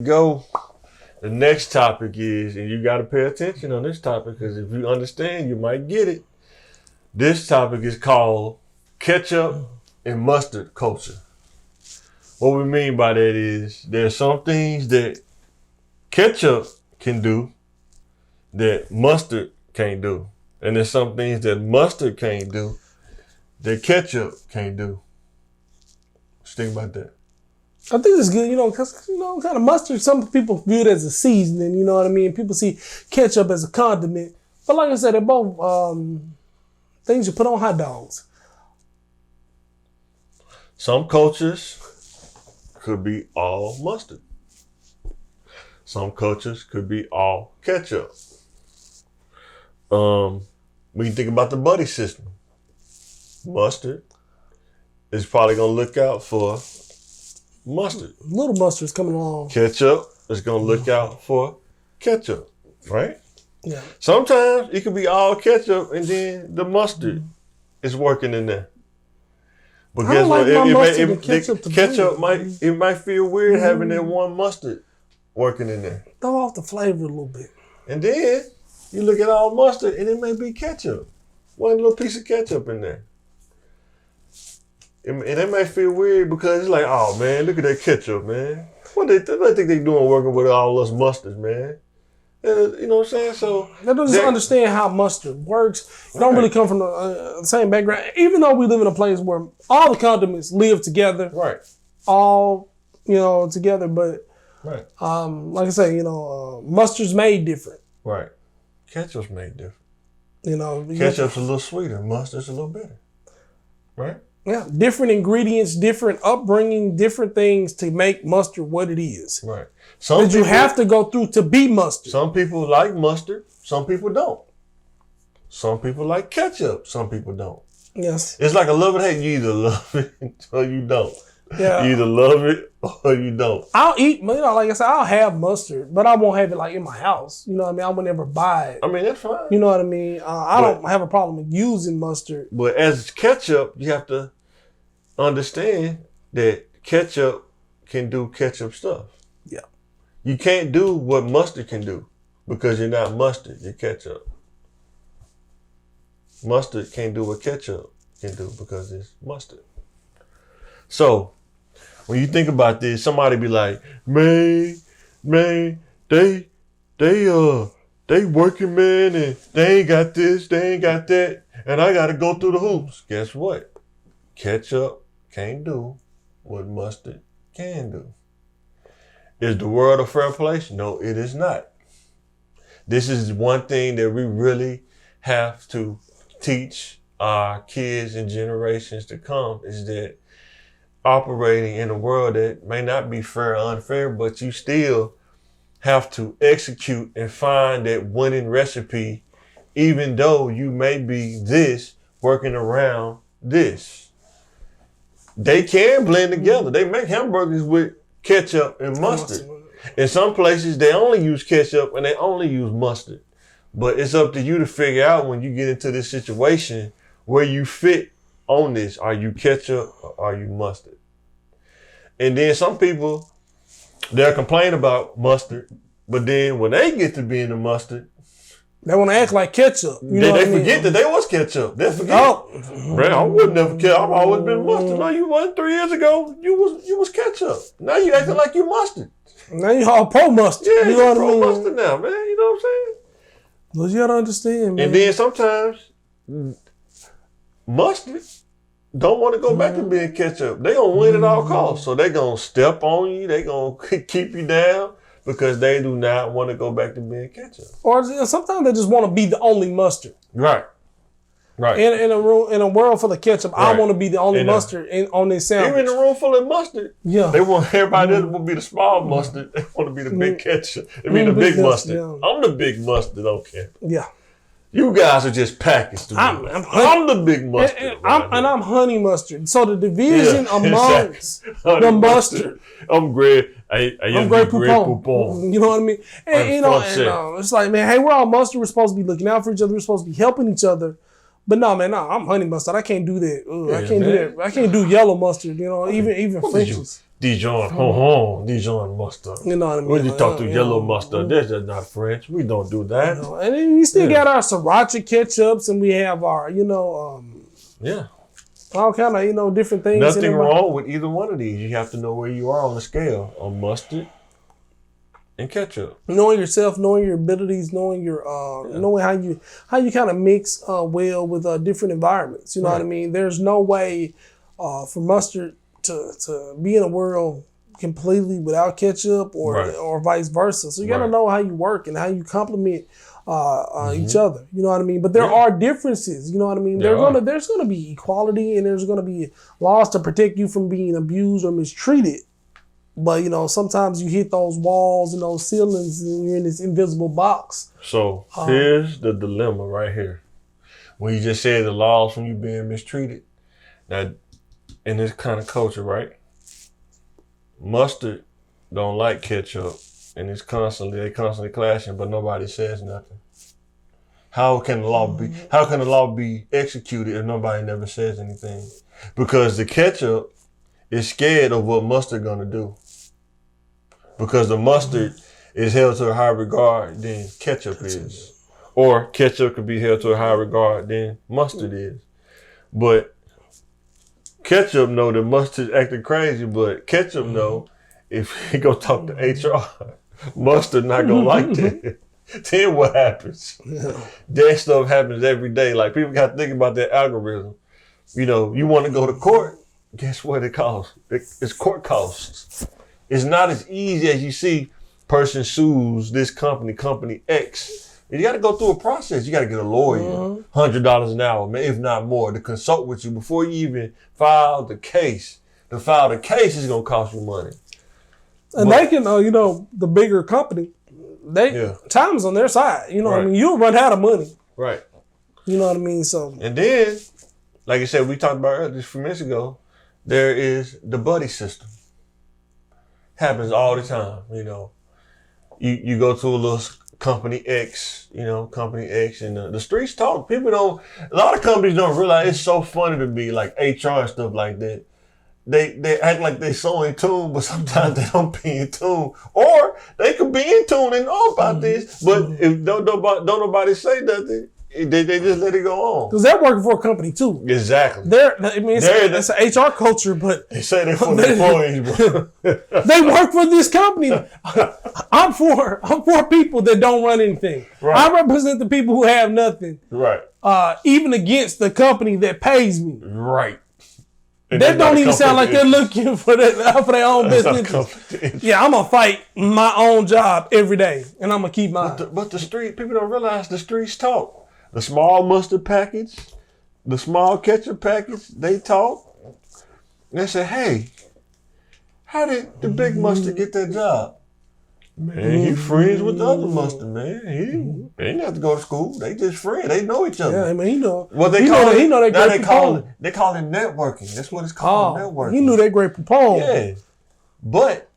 Go. The next topic is, and you got to pay attention on this topic because if you understand, you might get it. This topic is called ketchup and mustard culture. What we mean by that is there's some things that ketchup can do that mustard can't do. And there's some things that mustard can't do that ketchup can't do. What you think about that? I think it's good, because, kind of mustard, some people view it as a seasoning, you know what I mean? People see ketchup as a condiment. But like I said, they're both things you put on hot dogs. Some cultures could be all mustard. Some cultures could be all ketchup. We can think about the buddy system. Mustard is probably going to look out for mustard. Little mustard's coming along. Ketchup is going to look out for ketchup, right? Yeah. Sometimes it could be all ketchup and then the mustard is working in there. But guess what? Ketchup might feel weird having that one mustard working in there. Throw off the flavor a little bit. And then you look at all mustard and it may be ketchup. One little piece of ketchup in there. And it may feel weird because it's like, oh man, look at that ketchup, man. What they think they doing working with all us mustards, man? You know what I'm saying? So they don't just understand how mustard works. They don't really come from the same background. Even though we live in a place where all the condiments live together, right? All together, but right. Like I say, mustard's made different. Right. Ketchup's made different. Ketchup's a little sweeter. Mustard's a little bitter. Right. Yeah, different ingredients, different upbringing, different things to make mustard what it is. Right. That you have to go through to be mustard. Some people like mustard, some people don't. Some people like ketchup, some people don't. Yes. It's like a love and hate. You either love it or you don't. Yeah. You either love it or you don't. I'll eat, like I said, I'll have mustard, but I won't have it like in my house. You know what I mean? I would never buy it. I mean, that's fine. You know what I mean? I don't have a problem with using mustard. But as ketchup, you have to understand that ketchup can do ketchup stuff. Yeah. You can't do what mustard can do because you're not mustard, you're ketchup. Mustard can't do what ketchup can do because it's mustard. So, when you think about this, somebody be like, man, they working, man, and they ain't got this, they ain't got that, and I gotta go through the hoops. Guess what? Ketchup can't do what mustard can do. Is the world a fair place? No, it is not. This is one thing that we really have to teach our kids and generations to come is that operating in a world that may not be fair or unfair, but you still have to execute and find that winning recipe, even though you may be this working around this. They can blend together. They make hamburgers with ketchup and mustard. In some places, they only use ketchup and they only use mustard. But it's up to you to figure out when you get into this situation where you fit on this. Are you ketchup or are you mustard? And then some people, they'll complain about mustard, but then when they get to being the mustard, they want to act like ketchup. They forget that they was ketchup. They forget. Oh, man, I would never ketchup. I've always been mustard. No, you wasn't. 3 years ago, you was ketchup. Now you acting like you mustard. Now you all pro mustard. Yeah, you pro mustard now, man. You know what I'm saying? Well, you gotta understand, man. And then sometimes mustard don't want to go back to being ketchup. They gonna win at all costs. So they gonna step on you. They gonna keep you down. Because they do not want to go back to being ketchup. Or sometimes they just want to be the only mustard. Right. Right. In a world full of ketchup, right. I want to be the only mustard on this sandwich. Even in a room full of mustard. Yeah. They want everybody else to be the small mustard. They want to be the big ketchup. They be the big mustard. Yeah. I'm the big mustard on campus. Yeah. You guys are just packaged. I'm the big mustard. I'm honey mustard. So the division amongst the mustard. I'm Greg. I'm Greg Poupon. You know what I mean? And it's like, man, hey, we're all mustard. We're supposed to be looking out for each other. We're supposed to be helping each other. But no, man, I'm honey mustard. I can't do that. I can't do that. I can't do yellow mustard. Even French's. Dijon mustard. You know what I mean? When you talk to You yellow know, mustard, that's just not French. We don't do that. You know, and then we still got our sriracha ketchups, and we have our, Yeah. all kind of, different things. Nothing wrong with either one of these. You have to know where you are on the scale on mustard and ketchup. Knowing yourself, knowing your abilities, knowing your knowing how you kind of mix well with different environments. You know what I mean? There's no way for mustard to be in a world completely without ketchup or vice versa. So you got to know how you work and how you complement each other. You know what I mean? But there are differences. You know what I mean? There's gonna be equality, and there's gonna be laws to protect you from being abused or mistreated. But sometimes you hit those walls and those ceilings, and you're in this invisible box. So here's the dilemma right here. When you just said the laws from you being mistreated. Now, in this kind of culture, right? Mustard don't like ketchup, and they constantly clashing, but nobody says nothing. How can the law be executed if nobody never says anything? Because the ketchup is scared of what mustard gonna do. Because the mustard is held to a higher regard than ketchup is. Or ketchup could be held to a higher regard than mustard is. But ketchup know that mustard's acting crazy, but ketchup know if he go talk to HR, mustard not gonna like that. Then what happens? That stuff happens every day. Like, people got to think about that algorithm. You want to go to court, guess what it costs? It's court costs. It's not as easy as you see. Person sues this company X. You got to go through a process. You got to get a lawyer, $100 an hour, if not more, to consult with you before you even file the case. To file the case is going to cost you money. And they can, the bigger company, time's on their side. You know what I mean? You'll run out of money. Right. You know what I mean? So. And then, like I said, we talked about earlier, just a few minutes ago, there is the buddy system. Happens all the time, You go to a little company X, and the streets talk. A lot of companies don't realize it's so funny to be like HR and stuff like that. They act like they so in tune, but sometimes they don't be in tune. Or they could be in tune and know about this, but if don't nobody say nothing, they just let it go on. Because they're working for a company too. Exactly. It's an HR culture, but they say they're for the employees, bro. They work for this company. I'm for people that don't run anything. Right. I represent the people who have nothing. Right. Even against the company that pays me. Right. And that don't even sound like they're looking for their own business. Yeah, I'm gonna fight my own job every day, and I'm gonna keep mine. But the street people don't realize the streets talk. The small mustard package, the small ketchup package, they talk. And they say, "Hey, how did the big mustard get that job?" Man, he friends with the other mustard, man. They didn't have to go to school. They just friends. They know each other. Yeah, I mean, he know. Well, they call it networking. That's what it's called, networking. He knew that great proponent. Yeah. But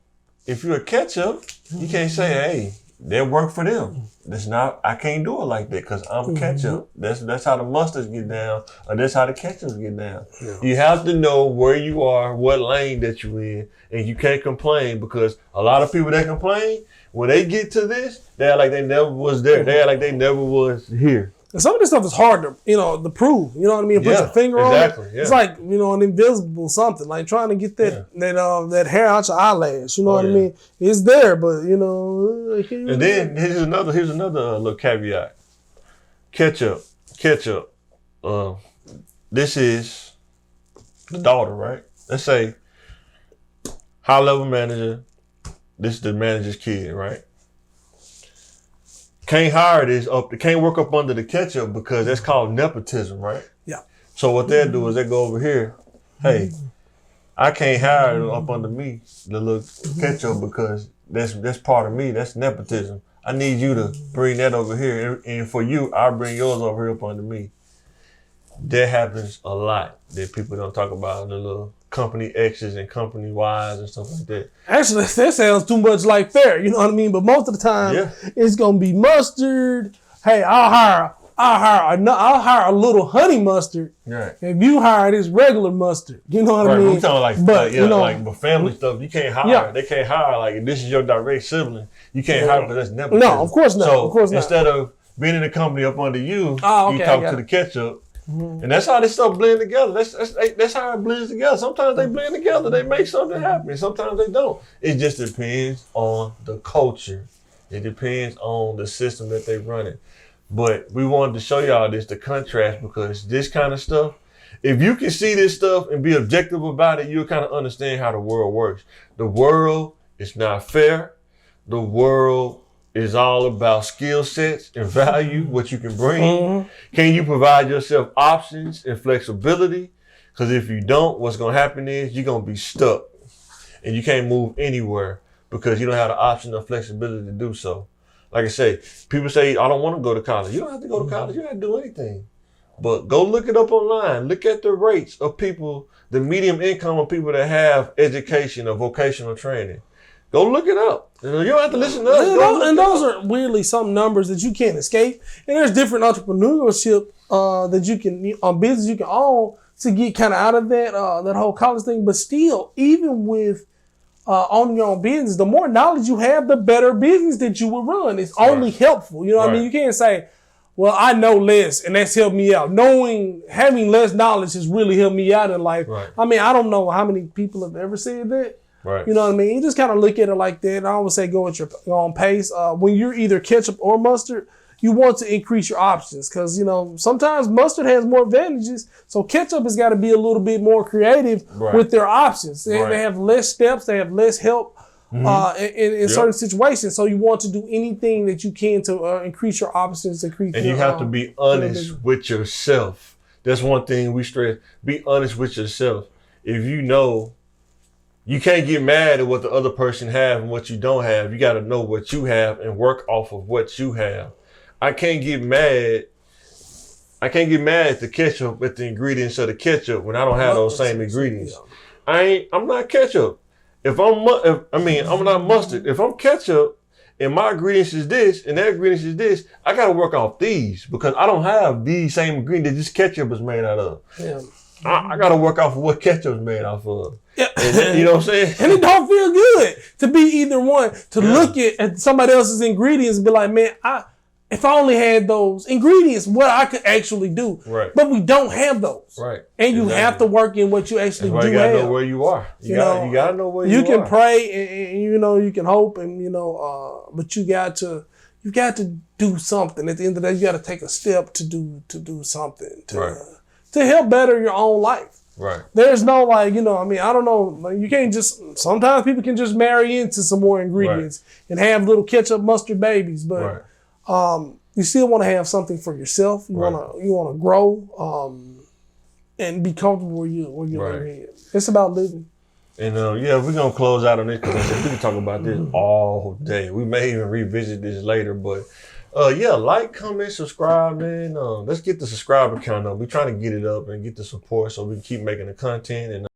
if you're a ketchup, you can't say, "Hey, they work for them." That's not. I can't do it like that because I'm ketchup. That's how the mustards get down, or that's how the ketchups get down. Yeah. You have to know where you are, what lane that you're in, and you can't complain because a lot of people that complain, when they get to this, they act like they never was there. They act like they never was here. And some of this stuff is hard to prove. You know what I mean? Put your finger on it. Yeah. It's like, an invisible something, like trying to get that hair out your eyelash. You know what I mean? It's there, but And then here's another little caveat. Ketchup. This is the daughter, right? Let's say high level manager. This is the manager's kid, right? Can't hire this can't work up under the ketchup because that's called nepotism, right? Yeah. So what they'll do is they go over here, hey, I can't hire up under me the little ketchup because that's part of me. That's nepotism. I need you to bring that over here, and for you, I'll bring yours over here up under me. That happens a lot that people don't talk about, the little company X's and company Y's and stuff like that. Actually, that sounds too much like fair, you know what I mean? But most of the time, it's going to be mustard. Hey, I'll I'll hire a little honey mustard. Right. If you hire this regular mustard, you know what I mean? We talking like, but you know, but family stuff. You can't hire. Yeah. They can't hire like if this is your direct sibling. You can't hire because that's never. No, of course not. So of course not. instead of being in a company up under you, okay, you talk to the Ketchup. And that's how this stuff blend together. That's how it blends together. Sometimes they blend together. They make something happen. Sometimes they don't. It just depends on the culture. It depends on the system that they run it. But we wanted to show y'all this, the contrast, because this kind of stuff, if you can see this stuff and be objective about it, you'll kind of understand how the world works. The world is not fair. The world is all about skill sets and value, what you can bring. Mm-hmm. Can you provide yourself options and flexibility? Because if you don't, what's going to happen is you're going to be stuck and you can't move anywhere because you don't have the option or flexibility to do so. Like I say, people say, I don't want to go to college. You don't have to go to college. You don't have to do anything. But go look it up online. Look at the rates of people, the medium income of people that have education or vocational training. Go look it up. You don't have to listen to us. And those are weirdly some numbers that you can't escape. And there's different entrepreneurship that you can, business you can own to get kind of out of that whole college thing. But still, even with owning your own business, the more knowledge you have, the better business that you will run. It's only helpful. You know what I mean? You can't say, well, I know less and that's helped me out. Having less knowledge has really helped me out in life. Right. I mean, I don't know how many people have ever said that. Right. You know what I mean? You just kind of look at it like that. And I always say go at your own pace. When you're either ketchup or mustard, you want to increase your options because, you know, sometimes mustard has more advantages. So ketchup has got to be a little bit more creative with their options. They have less steps. They have less help in certain situations. So you want to do anything that you can to increase your options. And you have to be honest with yourself. That's one thing we stress. Be honest with yourself. If you know, you can't get mad at what the other person have and what you don't have. You got to know what you have and work off of what you have. I can't get mad at the ketchup, at the ingredients of the ketchup when I don't have those same ingredients. I'm not ketchup. I'm not mustard. If I'm ketchup and my ingredients is this and their ingredients is this, I got to work off these because I don't have these same ingredients this ketchup is made out of. Yeah. I got to work off of what ketchup is made off of. Yeah. And, you know what I'm saying? And it don't feel good to be either one, to look at somebody else's ingredients and be like, man, if I only had those ingredients, what I could actually do. Right. But we don't have those. Right. And you have to work in what you actually do have. You gotta know where you are. You gotta know where you are. You can pray and you know, you can hope and you know, but you got to do something. At the end of the day, you got to take a step to do something to help better your own life. Right. There's no I don't know. You can't just, sometimes people can just marry into some more ingredients and have little ketchup mustard babies, but you still want to have something for yourself. You want to grow and be comfortable where you live. It's about living. And we're gonna close out on this because we can talk about this all day. We may even revisit this later, but like, comment, subscribe, man. Let's get the subscriber count up. We're trying to get it up and get the support so we can keep making the content and